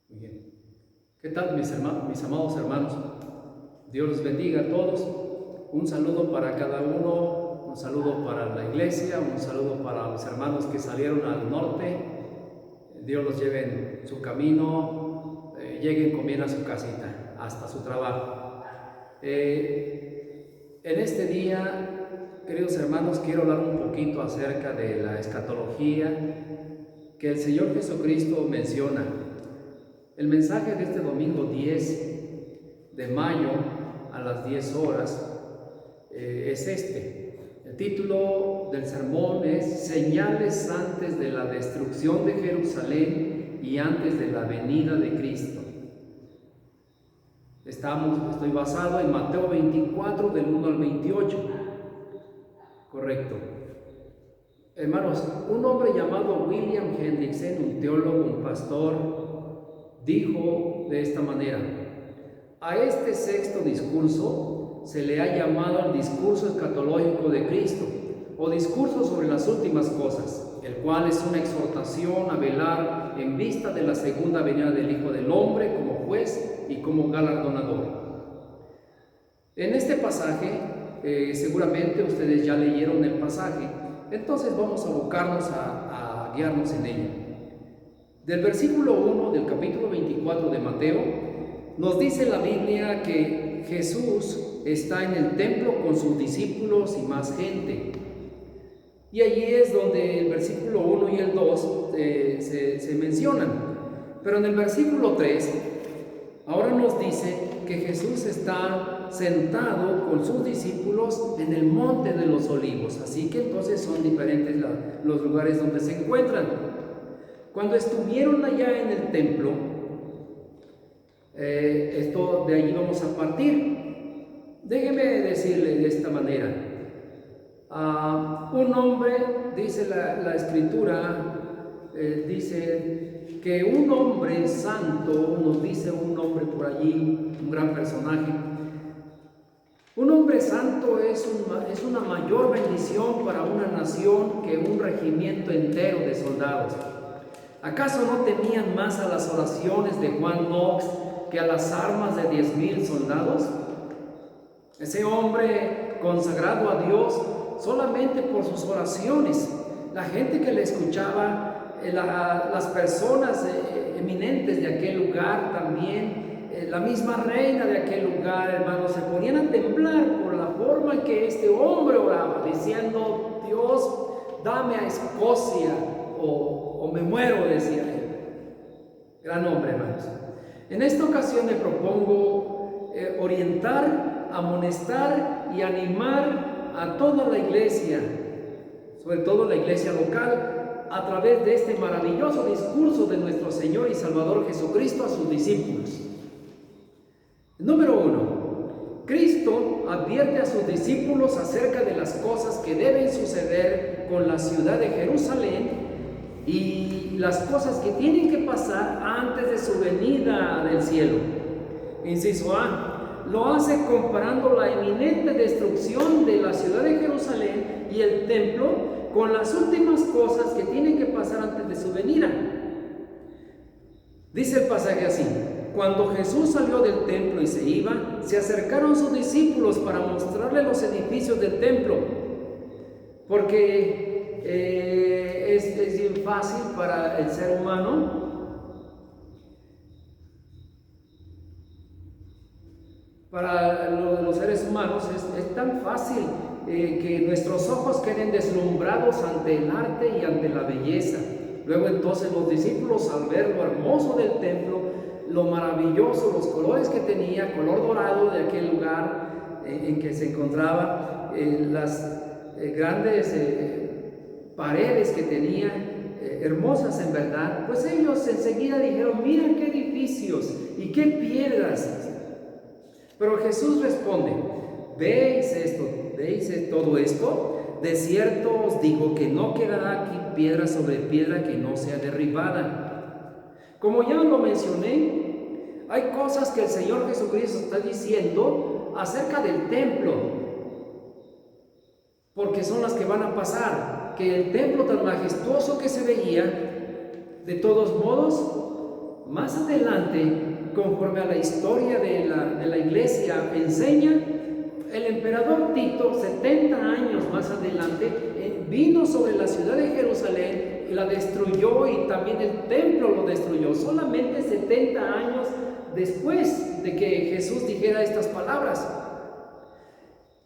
Muy bien. ¿Qué tal, mis amados hermanos? Dios los bendiga a todos. Un saludo para cada uno, un saludo para la iglesia, un saludo para los hermanos que salieron al norte. Dios los lleve en su camino, lleguen con bien a su casita, hasta su trabajo. En este día, queridos hermanos, quiero hablar un poquito acerca de la escatología que el Señor Jesucristo menciona. El mensaje de este domingo 10 de mayo a las 10 horas es este. El título del sermón es Señales antes de la destrucción de Jerusalén y antes de la venida de Cristo. Estoy basado en Mateo 24 del 1 al 28. Correcto. Hermanos, un hombre llamado William Hendrickson, un teólogo, un pastor, dijo de esta manera: a este sexto discurso se le ha llamado el discurso escatológico de Cristo, o discurso sobre las últimas cosas, el cual es una exhortación a velar en vista de la segunda venida del Hijo del Hombre como juez y como galardonador. En este pasaje, seguramente ustedes ya leyeron el pasaje, entonces vamos a abocarnos a guiarnos en ello. Del versículo 1 del capítulo 24 de Mateo, nos dice la Biblia que Jesús está en el templo con sus discípulos y más gente. Y allí es donde el versículo 1 y el 2 se mencionan. Pero en el versículo 3, ahora nos dice que Jesús está sentado con sus discípulos en el monte de los olivos. Así que entonces son diferentes los lugares donde se encuentran. Cuando estuvieron allá en el templo, de allí vamos a partir. Déjeme decirle de esta manera: un hombre, dice la escritura, dice que un hombre santo, nos dice un hombre por allí, un gran personaje, un hombre santo es una mayor bendición para una nación que un regimiento entero de soldados. ¿Acaso no temían más a las oraciones de Juan Knox que a las armas de 10,000 soldados? Ese hombre consagrado a Dios solamente por sus oraciones, la gente que le escuchaba, las personas eminentes de aquel lugar también, la misma reina de aquel lugar, hermanos, se ponían a temblar por la forma en que este hombre oraba, diciendo: Dios, dame a Escocia o me muero, decía él. Gran hombre, hermanos. En esta ocasión me propongo orientar, amonestar y animar a toda la iglesia, sobre todo la iglesia local, a través de este maravilloso discurso de nuestro Señor y Salvador Jesucristo a sus discípulos. Número 1. Cristo advierte a sus discípulos acerca de las cosas que deben suceder con la ciudad de Jerusalén y las cosas que tienen que pasar antes de su venida del cielo. Inciso A, lo hace comparando la inminente destrucción de la ciudad de Jerusalén y el templo con las últimas cosas que tienen que pasar antes de su venida. Dice el pasaje así: cuando Jesús salió del templo y se iba, se acercaron sus discípulos para mostrarle los edificios del templo, porque es bien fácil para el ser humano para los seres humanos es tan fácil que nuestros ojos queden deslumbrados ante el arte y ante la belleza. Luego entonces los discípulos, al ver lo hermoso del templo, lo maravilloso, los colores que tenía, color dorado de aquel lugar en que se encontraba, las grandes paredes que tenía, hermosas en verdad, pues ellos enseguida dijeron: mira qué edificios y qué piedras. Pero Jesús responde: ¿veis esto? ¿Veis todo esto? De cierto os digo que no quedará aquí piedra sobre piedra que no sea derribada. Como ya lo mencioné, hay cosas que el Señor Jesucristo está diciendo acerca del templo, porque son las que van a pasar. Que el templo tan majestuoso que se veía, de todos modos más adelante, conforme a la historia de la iglesia enseña, el emperador Tito, 70 años más adelante, vino sobre la ciudad de Jerusalén y la destruyó, y también el templo lo destruyó, solamente 70 años después de que Jesús dijera estas palabras.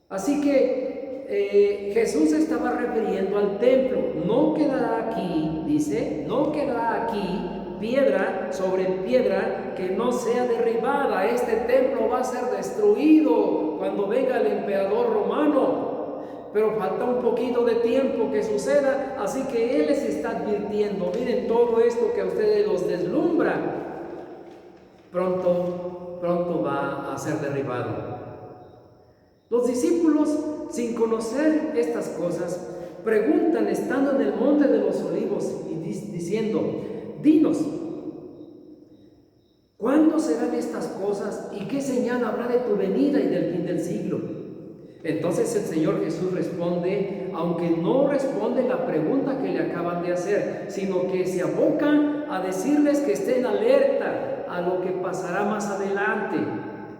Así que Jesús estaba refiriendo al templo. No quedará aquí, dice, no quedará aquí piedra sobre piedra que no sea derribada. Este templo va a ser destruido cuando venga el emperador romano. Pero falta un poquito de tiempo que suceda, así que Él les está advirtiendo: miren, todo esto que a ustedes los deslumbra, pronto va a ser derribado. Los discípulos, sin conocer estas cosas, preguntan estando en el monte de los olivos y diciendo: dinos, ¿cuándo serán estas cosas y qué señal habrá de tu venida y del fin del siglo? Entonces el Señor Jesús responde, aunque no responde la pregunta que le acaban de hacer, sino que se aboca a decirles que estén alerta a lo que pasará más adelante.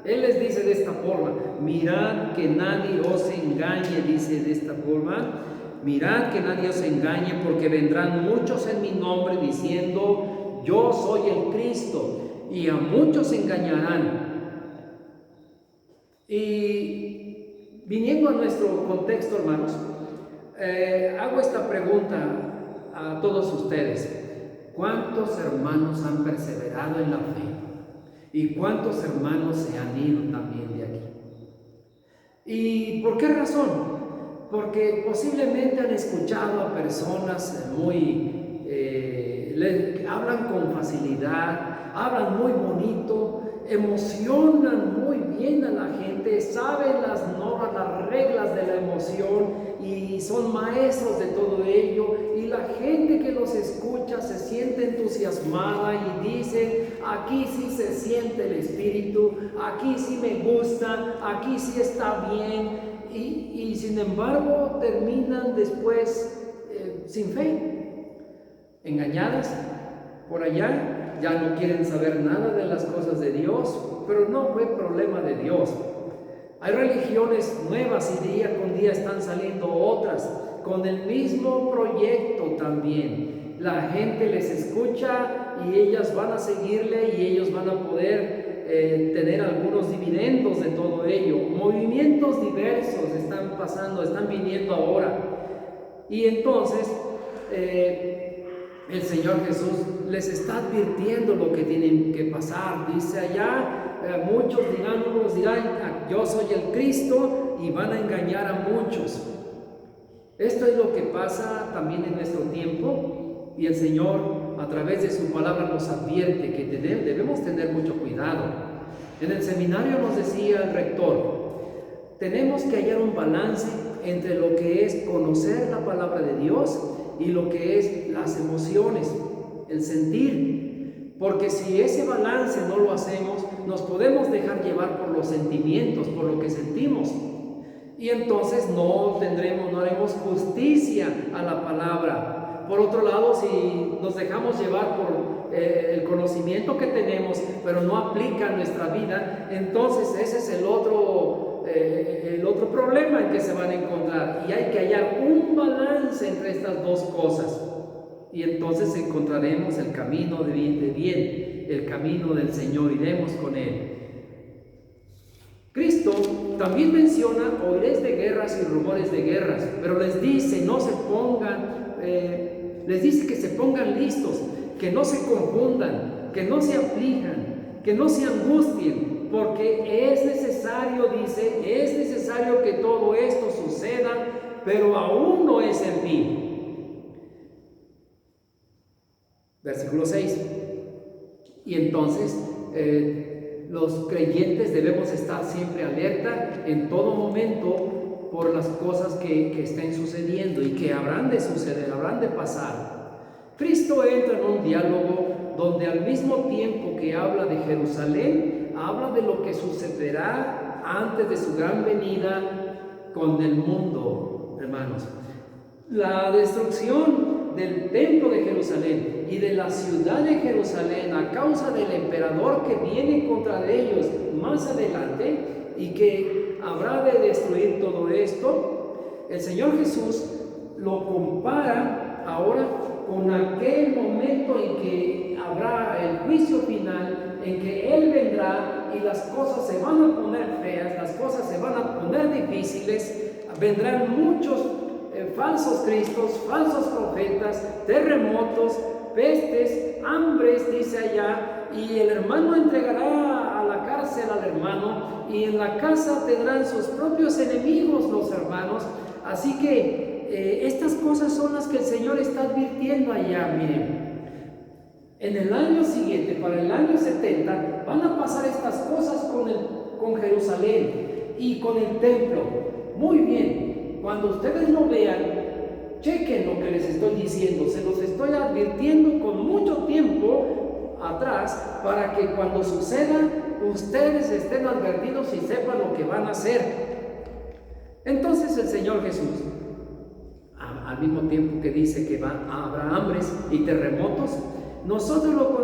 Él les dice de esta forma: mirad que nadie os engañe, dice de esta forma: mirad que nadie os engañe, porque vendrán muchos en mi nombre diciendo: yo soy el Cristo, y a muchos engañarán. Y viniendo a nuestro contexto, hermanos, hago esta pregunta a todos ustedes: ¿cuántos hermanos han perseverado en la fe? ¿Y cuántos hermanos se han ido también de aquí? ¿Y por qué razón? Porque posiblemente han escuchado a personas hablan con facilidad, hablan muy bonito, emocionan muy bien a la gente, saben las normas, las reglas de la emoción, y son maestros de todo ello, y la gente que los escucha se siente entusiasmada y dice: aquí sí se siente el Espíritu, aquí sí me gusta, aquí sí está bien, y sin embargo terminan después sin fe, engañadas por allá, ya no quieren saber nada de las cosas de Dios. Pero no fue problema de Dios. Hay religiones nuevas y día con día están saliendo otras con el mismo proyecto también. La gente les escucha y ellas van a seguirle, y ellos van a poder tener algunos dividendos de todo ello. Movimientos diversos están pasando, están viniendo ahora. Y entonces el Señor Jesús les está advirtiendo lo que tienen que pasar. Dice allá, unos dirán: yo soy el Cristo, y van a engañar a muchos. Esto es lo que pasa también en nuestro tiempo, y el Señor a través de su palabra nos advierte que debemos tener mucho cuidado. En el seminario nos decía el rector: tenemos que hallar un balance entre lo que es conocer la palabra de Dios y lo que es las emociones, el sentir. Porque si ese balance no lo hacemos, nos podemos dejar llevar por los sentimientos, por lo que sentimos, y entonces no haremos justicia a la palabra. Por otro lado, si nos dejamos llevar por el conocimiento que tenemos, pero no aplica a nuestra vida, entonces ese es el otro problema en que se van a encontrar. Y hay que hallar un balance entre estas dos cosas, y entonces encontraremos el camino de bien, el camino del Señor, iremos con Él. Cristo también menciona: oiréis de guerras y rumores de guerras, pero les dice: no se pongan, les dice que se pongan listos, que no se confundan, que no se aflijan, que no se angustien, porque es necesario, dice, es necesario que todo esto suceda, pero aún no es el fin. Versículo 6. Y entonces los creyentes debemos estar siempre alerta en todo momento por las cosas que estén sucediendo y que habrán de suceder, habrán de pasar. Cristo entra en un diálogo donde al mismo tiempo que habla de Jerusalén, habla de lo que sucederá antes de su gran venida con el mundo, hermanos. La destrucción del templo de Jerusalén y de la ciudad de Jerusalén a causa del emperador que viene contra de ellos más adelante y que habrá de destruir todo esto, el Señor Jesús lo compara ahora con aquel momento en que habrá el juicio final, en que Él vendrá y las cosas se van a poner feas, las cosas se van a poner difíciles, vendrán muchos falsos cristos, falsos profetas, terremotos, pestes, hambres, dice allá, y el hermano entregará a la cárcel al hermano, y en la casa tendrán sus propios enemigos los hermanos. Así que estas cosas son las que el Señor está advirtiendo allá. Miren, en el año siguiente, para el año 70, van a pasar estas cosas con Jerusalén y con el templo. Muy bien, cuando ustedes lo vean, chequen lo que les estoy diciendo. Se los estoy advirtiendo con mucho tiempo atrás para que cuando suceda, ustedes estén advertidos y sepan lo que van a hacer. Entonces el Señor Jesús, al mismo tiempo que dice que habrá hambres y terremotos, nosotros lo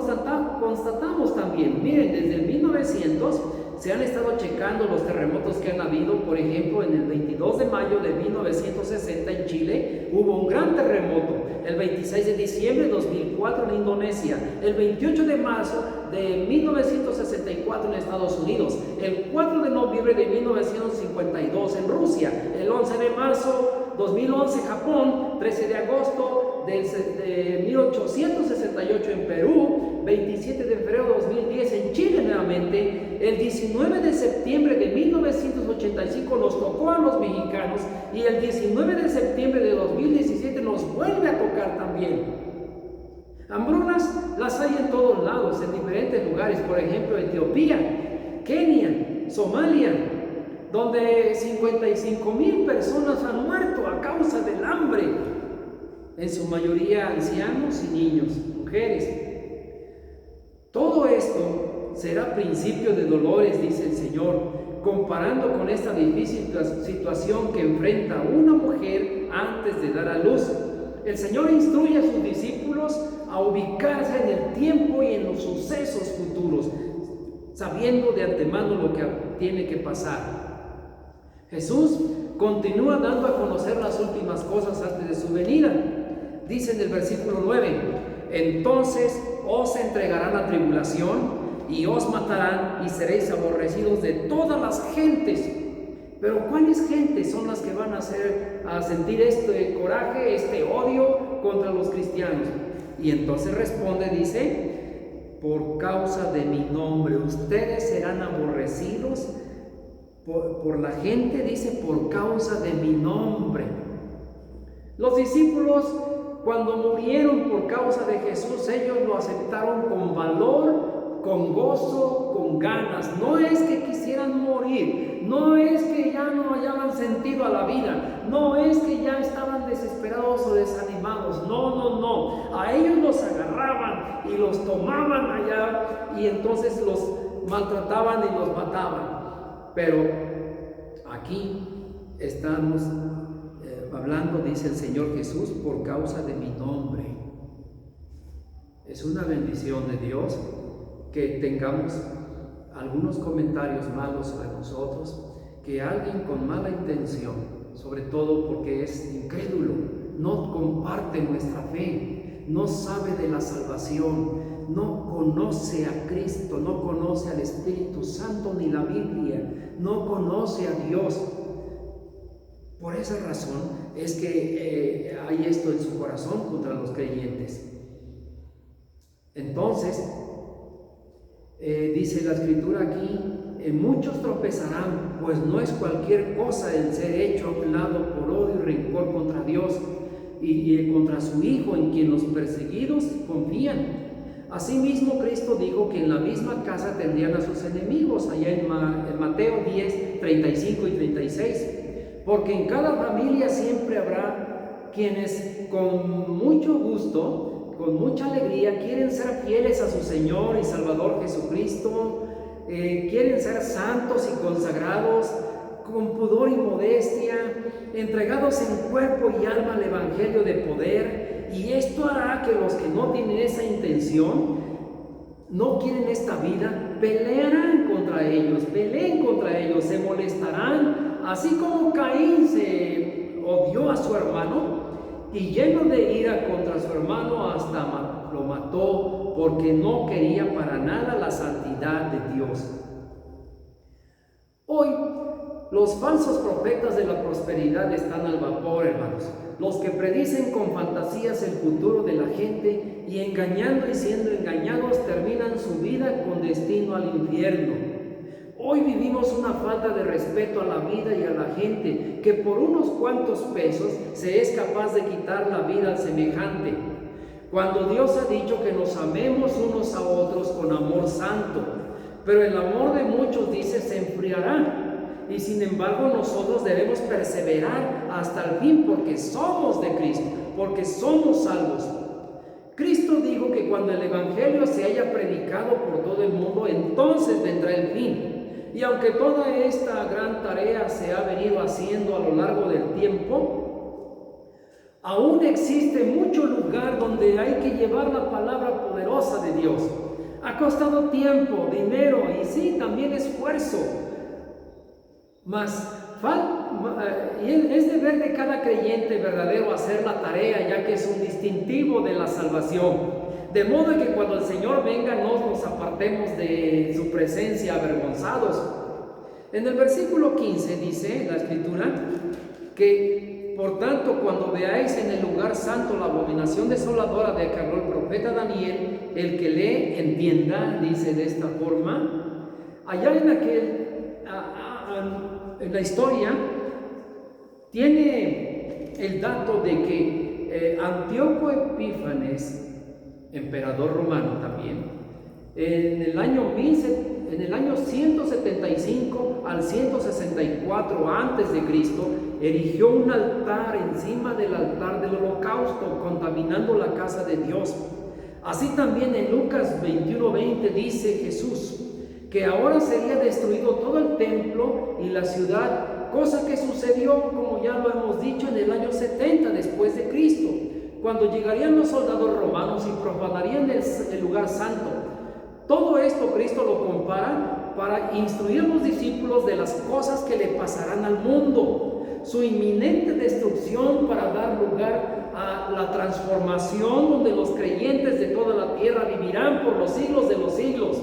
constatamos también. Miren, desde el 1900 se han estado checando los terremotos que han habido. Por ejemplo, en el 22 de mayo de 1960 en Chile hubo un gran terremoto. El 26 de diciembre de 2004 en Indonesia. El 28 de marzo de 1964 en Estados Unidos. El 4 de noviembre de 1952 en Rusia. El 11 de marzo 2011 Japón. 13 de agosto de 1868 en Perú, 27 de febrero de 2010 en Chile nuevamente, el 19 de septiembre de 1985 nos tocó a los mexicanos y el 19 de septiembre de 2017 nos vuelve a tocar también. Hambrunas las hay en todos lados, en diferentes lugares, por ejemplo Etiopía, Kenia, Somalia, donde 55,000 personas han muerto a causa del hambre. En su mayoría ancianos y niños, mujeres. Todo esto será principio de dolores, dice el Señor, comparando con esta difícil situación que enfrenta una mujer antes de dar a luz. El Señor instruye a sus discípulos a ubicarse en el tiempo y en los sucesos futuros, sabiendo de antemano lo que tiene que pasar. Jesús continúa dando a conocer las últimas cosas antes de su venida. Dice en el versículo 9, entonces os entregarán a tribulación y os matarán y seréis aborrecidos de todas las gentes. Pero ¿cuáles gentes son las que van a sentir este coraje, este odio contra los cristianos? Y entonces responde, dice, por causa de mi nombre, ustedes serán aborrecidos por la gente, dice, por causa de mi nombre. Los discípulos, cuando murieron por causa de Jesús, ellos lo aceptaron con valor, con gozo, con ganas. No es que quisieran morir, no es que ya no hallaban sentido a la vida, no es que ya estaban desesperados o desanimados. No. A ellos los agarraban y los tomaban allá y entonces los maltrataban y los mataban. Pero aquí estamos hablando, dice el Señor Jesús, por causa de mi nombre. Es una bendición de Dios que tengamos algunos comentarios malos sobre nosotros, que alguien con mala intención, sobre todo porque es incrédulo, no comparte nuestra fe, no sabe de la salvación, no conoce a Cristo, no conoce al Espíritu Santo ni la Biblia, no conoce a Dios. Por esa razón es que hay esto en su corazón contra los creyentes. Entonces, dice la Escritura aquí, muchos tropezarán, pues no es cualquier cosa el ser hecho a un lado por odio y rencor contra Dios y contra su Hijo, en quien los perseguidos confían. Asimismo, Cristo dijo que en la misma casa tendrían a sus enemigos, allá en Mateo 10, 35 y 36. Porque en cada familia siempre habrá quienes con mucho gusto, con mucha alegría, quieren ser fieles a su Señor y Salvador Jesucristo, quieren ser santos y consagrados, con pudor y modestia, entregados en cuerpo y alma al Evangelio de poder, Y esto hará que los que no tienen esa intención, no quieren esta vida, peleen contra ellos, se molestarán, así como Caín se odió a su hermano y lleno de ira contra su hermano hasta lo mató porque no quería para nada la santidad de Dios. Hoy los falsos profetas de la prosperidad están al vapor, hermanos. Los que predicen con fantasías el futuro de la gente y engañando y siendo engañados terminan su vida con destino al infierno. Hoy vivimos una falta de respeto a la vida y a la gente que por unos cuantos pesos se es capaz de quitar la vida al semejante. Cuando Dios ha dicho que nos amemos unos a otros con amor santo, pero el amor de muchos, dice, se enfriará. Y sin embargo nosotros debemos perseverar hasta el fin porque somos de Cristo, porque somos salvos. Cristo dijo que cuando el Evangelio se haya predicado por todo el mundo, entonces vendrá el fin. Y aunque toda esta gran tarea se ha venido haciendo a lo largo del tiempo, aún existe mucho lugar donde hay que llevar la palabra poderosa de Dios. Ha costado tiempo, dinero y sí, también esfuerzo. Mas es deber de cada creyente verdadero hacer la tarea, ya que es un distintivo de la salvación. De modo que cuando el Señor venga no nos apartemos de su presencia avergonzados. En el versículo 15 dice la Escritura que, por tanto, cuando veáis en el lugar santo la abominación desoladora de que habló el profeta Daniel, el que lee entienda, dice de esta forma. Allá en la historia tiene el dato de que Antíoco Epífanes, emperador romano también, en el año 175 al 164 antes de Cristo, erigió un altar encima del altar del holocausto, contaminando la casa de Dios. Así también en Lucas 21:20 dice Jesús que ahora sería destruido todo el templo y la ciudad, cosa que sucedió, como ya lo hemos dicho, en el año 70 después de Cristo, cuando llegarían los soldados romanos y profanarían el lugar santo. Todo esto Cristo lo compara para instruir a los discípulos de las cosas que le pasarán al mundo, su inminente destrucción para dar lugar a la transformación donde los creyentes de toda la tierra vivirán por los siglos de los siglos.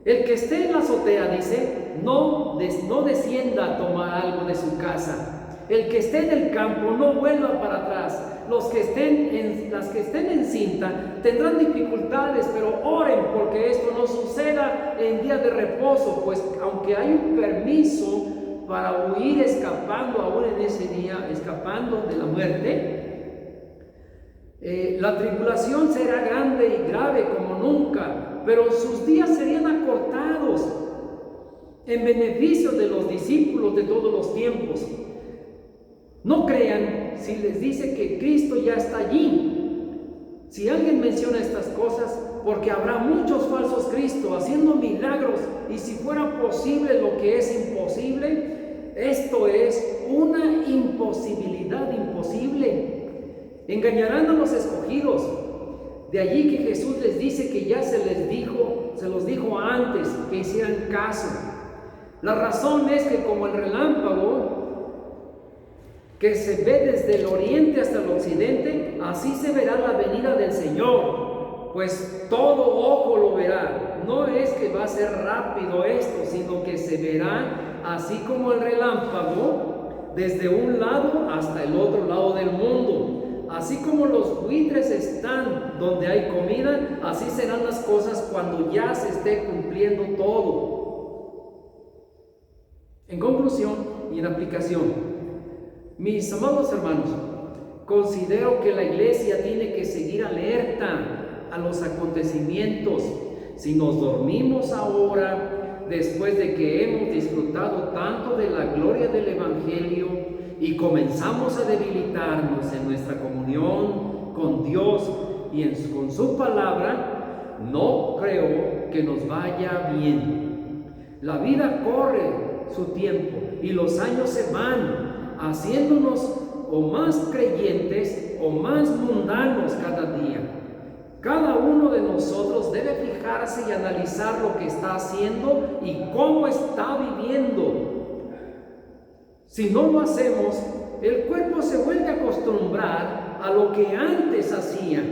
El que esté en la azotea, dice, no descienda a tomar algo de su casa. El que esté en el campo no vuelva para atrás. Las que estén en cinta tendrán dificultades, pero oren porque esto no suceda en día de reposo, pues aunque hay un permiso para huir escapando aún en ese día, escapando de la muerte, la tribulación será grande y grave como nunca, pero sus días serían acortados en beneficio de los discípulos de todos los tiempos. No crean si les dice que Cristo ya está allí. Si alguien menciona estas cosas, porque habrá muchos falsos Cristos haciendo milagros, y si fuera posible lo que es imposible, esto es una imposibilidad imposible. Engañarán a los escogidos. De allí que Jesús les dice que ya se los dijo antes que hicieran caso. La razón es que como el relámpago que se ve desde el oriente hasta el occidente, así se verá la venida del Señor, pues todo ojo lo verá. No es que va a ser rápido esto, sino que se verá así como el relámpago desde un lado hasta el otro lado del mundo. Así como los buitres están donde hay comida, así serán las cosas cuando ya se esté cumpliendo todo. En conclusión y en aplicación, mis amados hermanos, considero que la iglesia tiene que seguir alerta a los acontecimientos. Si nos dormimos ahora, después de que hemos disfrutado tanto de la gloria del Evangelio, y comenzamos a debilitarnos en nuestra comunión con Dios y con su palabra, no creo que nos vaya bien. La vida corre su tiempo y los años se van, haciéndonos o más creyentes o más mundanos cada día. Cada uno de nosotros debe fijarse y analizar lo que está haciendo y cómo está viviendo. Si no lo hacemos, el cuerpo se vuelve a acostumbrar a lo que antes hacía,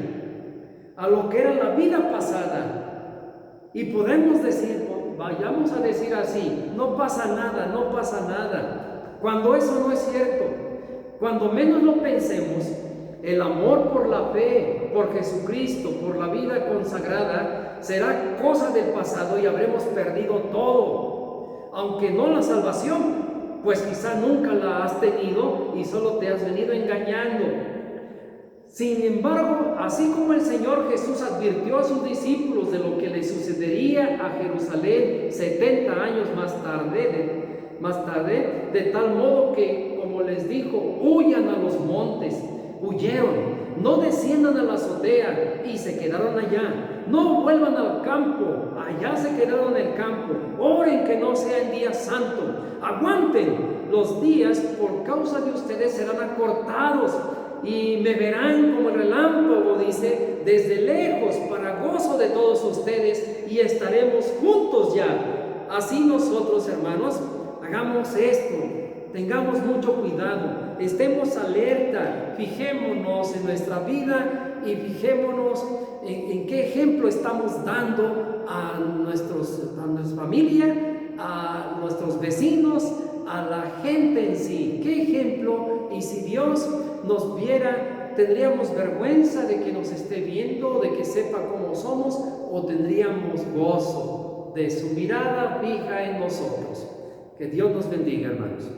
a lo que era la vida pasada. Y podemos decir, vayamos a decir así, no pasa nada, cuando eso no es cierto. Cuando menos lo pensemos, el amor por la fe, por Jesucristo, por la vida consagrada, será cosa del pasado y habremos perdido todo. Aunque no la salvación, pues quizá nunca la has tenido y solo te has venido engañando. Sin embargo, así como el Señor Jesús advirtió a sus discípulos de lo que le sucedería a Jerusalén 70 años más tarde, de tal modo que, como les dijo, huyan a los montes, huyeron. No desciendan a la azotea y se quedaron allá. No vuelvan al campo, allá se quedaron en el campo. Oren que no sea en día santo. Aguanten, los días por causa de ustedes serán acortados y me verán como el relámpago, dice, desde lejos, para gozo de todos ustedes, y estaremos juntos ya. Así nosotros, hermanos, hagamos esto. Tengamos mucho cuidado, estemos alerta, fijémonos en nuestra vida y fijémonos en qué ejemplo estamos dando a nuestra familia, a nuestros vecinos, a la gente en sí. ¿Qué ejemplo? Y si Dios nos viera, ¿tendríamos vergüenza de que nos esté viendo, de que sepa cómo somos, o tendríamos gozo de su mirada fija en nosotros? Que Dios nos bendiga, hermanos.